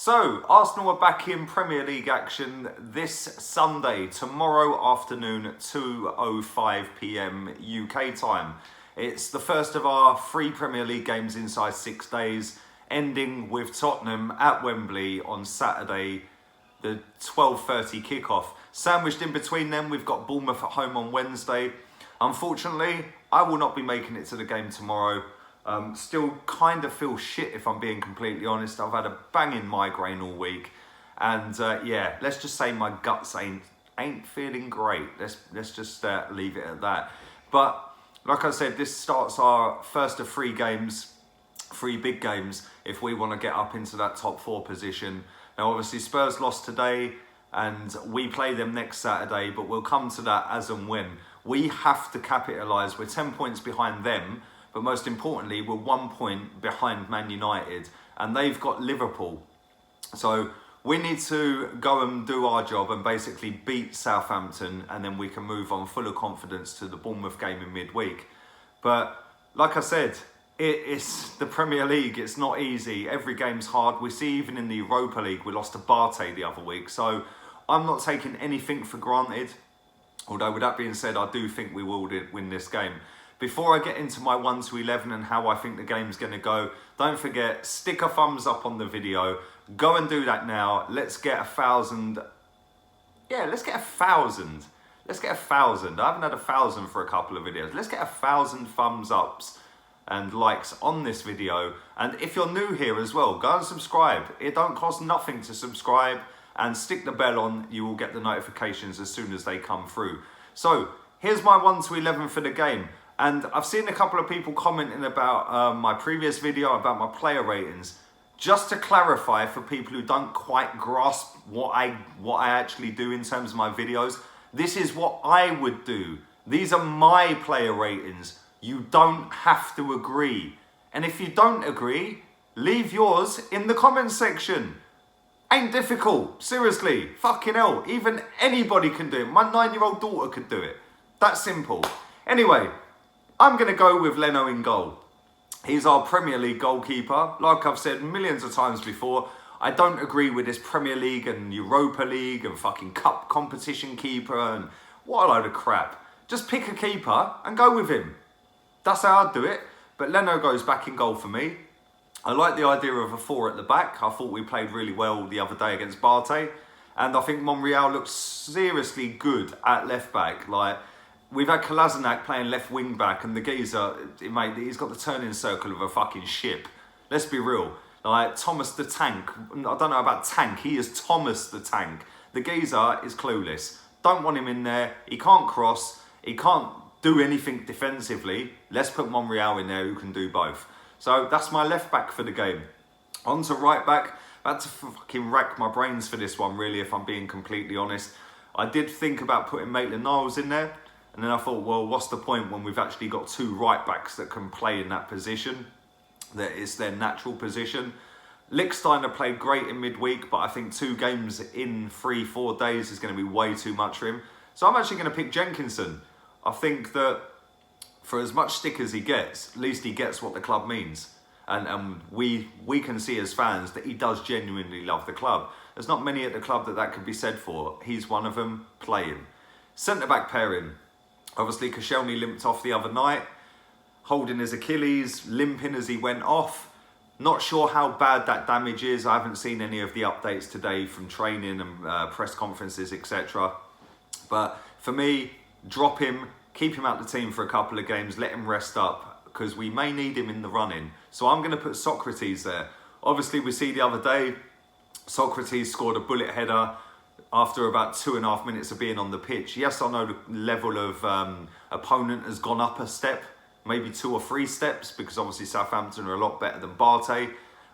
So, Arsenal are back in Premier League action this Sunday, tomorrow afternoon, 2:05 PM UK time. It's the first of our 3 Premier League games inside 6 days, ending with Tottenham at Wembley on Saturday, the 12:30 kickoff. Sandwiched in between them, we've got Bournemouth at home on Wednesday. Unfortunately, I will not be making it to the game tomorrow. Still kind of feel shit if I'm being completely honest. I've had a banging migraine all week, and yeah, let's just say my guts ain't feeling great. Let's just leave it at that. But like I said, this starts our first of 3 games, 3 big games, if we want to get up into that top 4 position. Now, obviously, Spurs lost today, and we play them next Saturday, but we'll come to that as and when. We have to capitalise. We're 10 points behind them, but most importantly, we're 1 point behind Man United, and they've got Liverpool. So we need to go and do our job and basically beat Southampton, and then we can move on full of confidence to the Bournemouth game in midweek. But like I said, it's the Premier League. It's not easy. Every game's hard. We see even in the Europa League, we lost to Barté the other week. So I'm not taking anything for granted. Although with that being said, I do think we will win this game. Before I get into my 1 to 11 and how I think the game's going to go, don't forget, stick a thumbs up on the video. Go and do that now. Let's get 1,000. Yeah, let's get 1,000. Let's get 1,000. I haven't had 1,000 for a couple of videos. Let's get 1,000 thumbs ups and likes on this video. And if you're new here as well, go and subscribe. It don't cost nothing to subscribe, and stick the bell on. You will get the notifications as soon as they come through. So here's my 1 to 11 for the game. And I've seen a couple of people commenting about my previous video about my player ratings. Just to clarify for people who don't quite grasp what I actually do in terms of my videos, this is what I would do. These are my player ratings. You don't have to agree. And if you don't agree, leave yours in the comments section. Ain't difficult, seriously, fucking hell. Even anybody can do it. My 9-year-old daughter could do it. That's simple. Anyway, I'm going to go with Leno in goal. He's our Premier League goalkeeper. Like I've said millions of times before, I don't agree with this Premier League and Europa League and fucking cup competition keeper and what a load of crap. Just pick a keeper and go with him. That's how I'd do it. But Leno goes back in goal for me. I like the idea of a 4 at the back. I thought we played really well the other day against Barté. And I think Monreal looks seriously good at left back. Like, we've had Kolasinac playing left wing back, and the geezer, mate, he's got the turning circle of a fucking ship. Let's be real. Like, Thomas the Tank, I don't know about Tank, he is Thomas the Tank. The geezer is clueless. Don't want him in there. He can't cross. He can't do anything defensively. Let's put Monreal in there who can do both. So that's my left back for the game. On to right back. I had to fucking rack my brains for this one, really, if I'm being completely honest. I did think about putting Maitland-Niles in there. And then I thought, well, what's the point when we've actually got 2 right backs that can play in that position? That is their natural position. Lichtsteiner played great in midweek, but I think 2 games in 3-4 days is going to be way too much for him. So I'm actually going to pick Jenkinson. I think that for as much stick as he gets, at least he gets what the club means. And we can see as fans that he does genuinely love the club. There's not many at the club that could be said for. He's one of them. Play him. Centre-back pairing. Obviously, Koscielny limped off the other night, holding his Achilles, limping as he went off. Not sure how bad that damage is. I haven't seen any of the updates today from training and press conferences, etc. But for me, drop him, keep him out the team for a couple of games, let him rest up, because we may need him in the run-in. So I'm going to put Socrates there. Obviously, we see the other day, Socrates scored a bullet header after about 2.5 minutes of being on the pitch. Yes, I know the level of opponent has gone up a step, maybe 2 or 3 steps, because obviously Southampton are a lot better than Barté.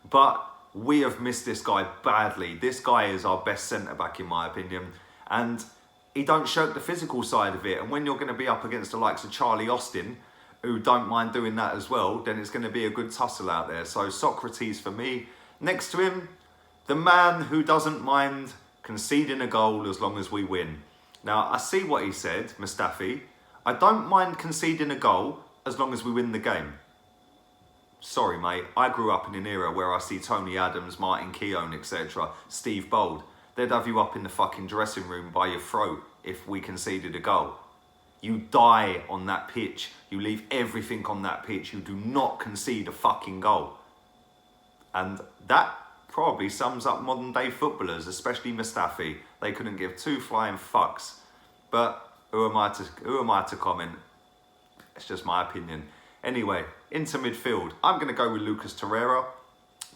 But we have missed this guy badly. This guy is our best centre-back, in my opinion. And he don't shirk the physical side of it. And when you're going to be up against the likes of Charlie Austin, who don't mind doing that as well, then it's going to be a good tussle out there. So Socrates for me. Next to him, the man who doesn't mind conceding a goal as long as we win. Now, I see what he said, Mustafi. I don't mind conceding a goal as long as we win the game. sorry mate, I grew up in an era where I see Tony Adams, Martin Keown, etc., Steve Bold. They'd have you up in the fucking dressing room by your throat if we conceded a goal. You die on that pitch. You leave everything on that pitch. You do not concede a fucking goal. And that probably sums up modern day footballers, especially Mustafi. They couldn't give two flying fucks. But who am I to comment? It's just my opinion. Anyway, into midfield. I'm going to go with Lucas Torreira.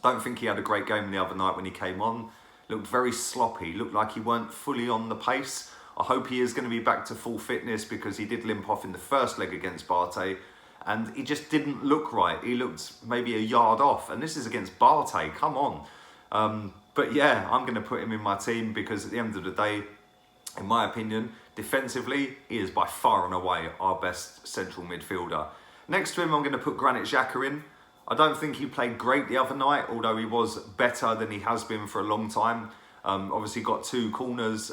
Don't think he had a great game the other night when he came on. Looked very sloppy. Looked like he weren't fully on the pace. I hope he is going to be back to full fitness because he did limp off in the first leg against Barté and he just didn't look right. He looked maybe a yard off, and this is against Barté, come on. But yeah, I'm going to put him in my team because at the end of the day, in my opinion, defensively, he is by far and away our best central midfielder. Next to him, I'm going to put Granit Xhaka in. I don't think he played great the other night, although he was better than he has been for a long time. Obviously got 2 corners,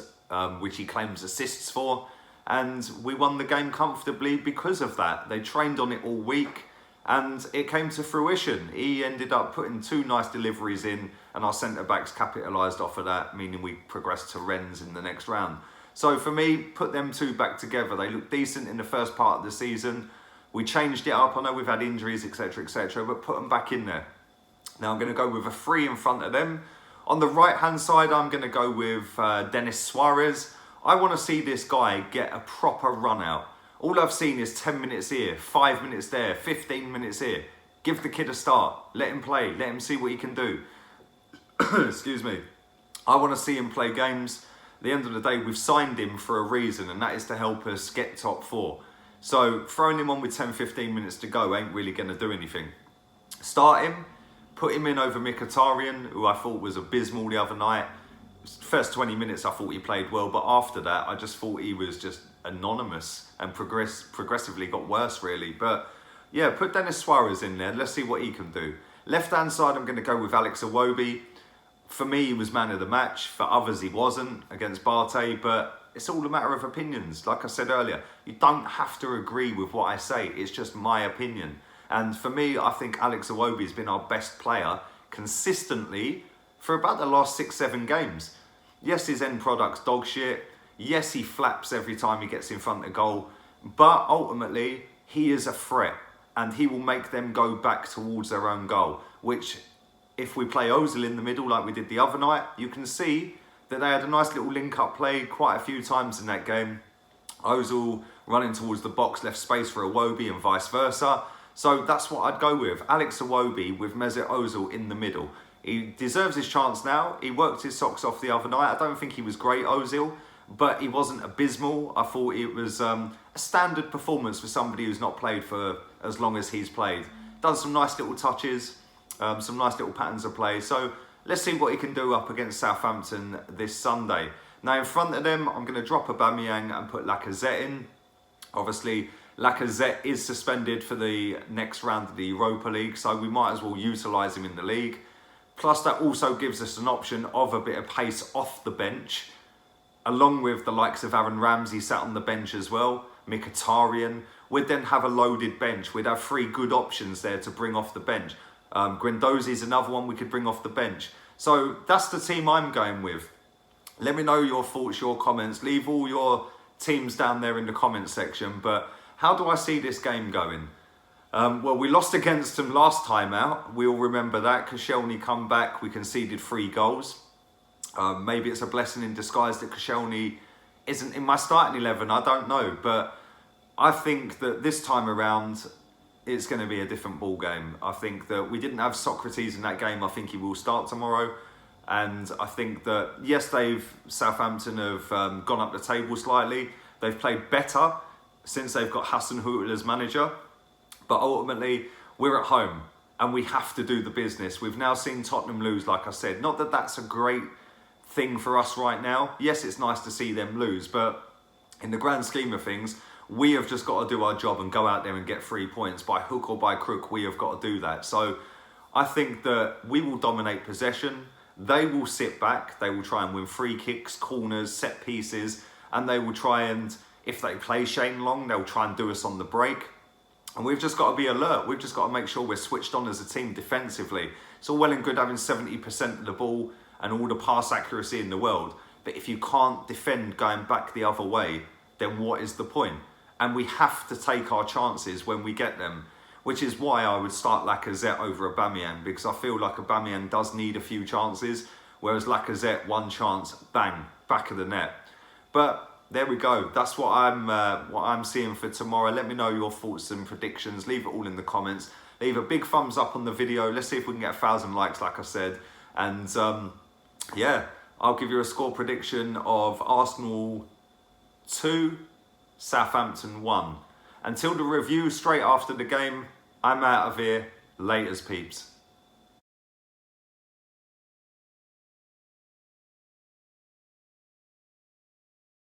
which he claims assists for, and we won the game comfortably because of that. They trained on it all week and it came to fruition. He ended up putting 2 nice deliveries in and our centre-backs capitalised off of that, meaning we progressed to Rennes in the next round. So for me, put them 2 back together. They looked decent in the first part of the season. We changed it up. I know we've had injuries, etc., but put them back in there. Now I'm going to go with a 3 in front of them. On the right-hand side, I'm going to go with Denis Suarez. I want to see this guy get a proper run out. All I've seen is 10 minutes here, 5 minutes there, 15 minutes here. Give the kid a start. Let him play. Let him see what he can do. Excuse me. I want to see him play games. At the end of the day, we've signed him for a reason, and that is to help us get top 4. So throwing him on with 10, 15 minutes to go ain't really going to do anything. Start him. Put him in over Mkhitaryan, who I thought was abysmal the other night. First 20 minutes I thought he played well, but after that I just thought he was just anonymous and progressively got worse really. But yeah, put Denis Suarez in there. Let's see what he can do. Left hand side, I'm going to go with Alex Iwobi. For me, he was man of the match. For others, he wasn't against Barté, but it's all a matter of opinions. Like I said earlier, you don't have to agree with what I say. It's just my opinion. And for me, I think Alex Iwobi has been our best player consistently for about the last 6-7 games. Yes, his end product's dog shit. Yes, he flaps every time he gets in front of goal. But ultimately, he is a threat. And he will make them go back towards their own goal. Which, if we play Ozil in the middle like we did the other night, you can see that they had a nice little link-up play quite a few times in that game. Ozil running towards the box, left space for Iwobi and vice versa. So that's what I'd go with. Alex Iwobi with Mesut Ozil in the middle. He deserves his chance now. He worked his socks off the other night. I don't think he was great, Ozil, but he wasn't abysmal. I thought it was a standard performance for somebody who's not played for as long as he's played. Done some nice little touches, some nice little patterns of play. So let's see what he can do up against Southampton this Sunday. Now in front of them, I'm going to drop Aubameyang and put Lacazette in. Obviously, Lacazette is suspended for the next round of the Europa League, so we might as well utilise him in the league. Plus, that also gives us an option of a bit of pace off the bench, along with the likes of Aaron Ramsey sat on the bench as well, Mkhitaryan. We'd then have a loaded bench. We'd have 3 good options there to bring off the bench. Guendouzi's another one we could bring off the bench. So that's the team I'm going with. Let me know your thoughts, your comments. Leave all your teams down there in the comments section. But how do I see this game going? Well, we lost against them last time out. We all remember that. Koscielny come back. We conceded 3 goals. Maybe it's a blessing in disguise that Koscielny isn't in my starting 11. I don't know. But I think that this time around, it's going to be a different ball game. I think that we didn't have Socrates in that game. I think he will start tomorrow. And I think that, yes, Southampton have gone up the table slightly. They've played better since they've got Hassan Hutel as manager. But ultimately, we're at home and we have to do the business. We've now seen Tottenham lose, like I said. Not that that's a great thing for us right now. Yes, it's nice to see them lose, but in the grand scheme of things, we have just got to do our job and go out there and get 3 points. By hook or by crook, we have got to do that. So I think that we will dominate possession. They will sit back. They will try and win free kicks, corners, set pieces, and they will try and, if they play Shane Long, they'll try and do us on the break. And we've just got to be alert. We've just got to make sure we're switched on as a team defensively. It's all well and good having 70% of the ball and all the pass accuracy in the world. But if you can't defend going back the other way, then what is the point? And we have to take our chances when we get them, which is why I would start Lacazette over Aubameyang, because I feel like Aubameyang does need a few chances, whereas Lacazette, one chance, bang, back of the net. But there we go. That's what I'm seeing for tomorrow. Let me know your thoughts and predictions. Leave it all in the comments. Leave a big thumbs up on the video. Let's see if we can get 1,000 likes, like I said. And yeah, I'll give you a score prediction of Arsenal 2, Southampton 1. Until the review straight after the game, I'm out of here. Laters, peeps.